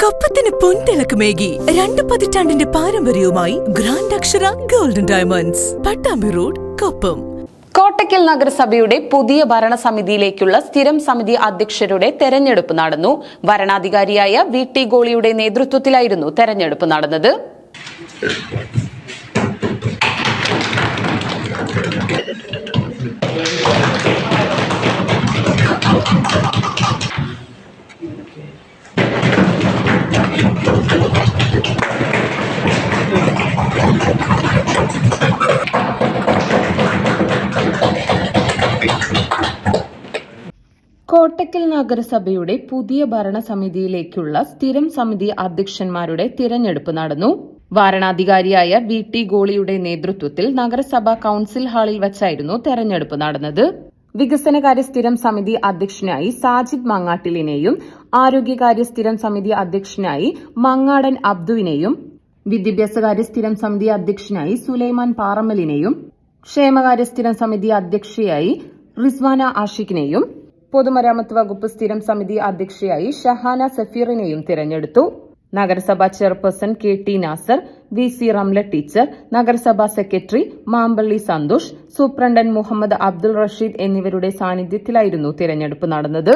കൊപ്പത്തിന് പൊൻതിളക്കമേകി 2 പതിറ്റാണ്ടിന്റെ പാരമ്പര്യവുമായി ഗ്രാൻഡ് അക്ഷര golden diamonds, Pattambi road, Koppam. Kottakkal നഗരസഭയുടെ പുതിയ ഭരണസമിതിയിലേക്കുള്ള സ്ഥിരം സമിതി അധ്യക്ഷരുടെ തെരഞ്ഞെടുപ്പ് നടന്നു. വരണാധികാരിയായ വി.ടി. ഗോളിയുടെ നേതൃത്വത്തിലായിരുന്നു തെരഞ്ഞെടുപ്പ് നടന്നത്. കോട്ടക്കൽ നഗരസഭയുടെ പുതിയ ഭരണസമിതിയിലേക്കുള്ള സ്ഥിരം സമിതി അധ്യക്ഷന്മാരുടെ തിരഞ്ഞെടുപ്പ് നടന്നു. വരണാധികാരിയായ വി.ടി. ഗോളിയുടെ നേതൃത്വത്തിൽ നഗരസഭാ കൌൺസിൽ ഹാളിൽ വച്ചായിരുന്നു തെരഞ്ഞെടുപ്പ് നടന്നത്. വികസനകാര്യ സ്ഥിരം സമിതി അധ്യക്ഷനായി സാജിദ് മങ്ങാട്ടിലിനെയും ആരോഗ്യകാര്യ സ്ഥിരം സമിതി അധ്യക്ഷനായി മങ്ങാടൻ അബ്ദുവിനെയും വിദ്യാഭ്യാസകാര്യ സ്ഥിരം സമിതി അധ്യക്ഷനായി സുലൈമാൻ പാറമ്മലിനെയും ക്ഷേമകാര്യ സ്ഥിരം സമിതി അധ്യക്ഷയായി റിസ്വാന ആഷിഖിനെയും പൊതുമരാമത്ത് വകുപ്പ് സ്ഥിരം സമിതി അധ്യക്ഷയായി ഷഹാന സഫീറിനെയും തിരഞ്ഞെടുത്തു. നഗരസഭാ chairperson K T. Nasar, V C. Ramla teacher, നഗരസഭാ സെക്രട്ടറി മാമ്പള്ളി സന്തോഷ്, സൂപ്രണ്ടന്റ് മുഹമ്മദ് അബ്ദുൾ റഷീദ് എന്നിവരുടെ സാന്നിധ്യത്തിലായിരുന്നു തിരഞ്ഞെടുപ്പ് നടന്നത്.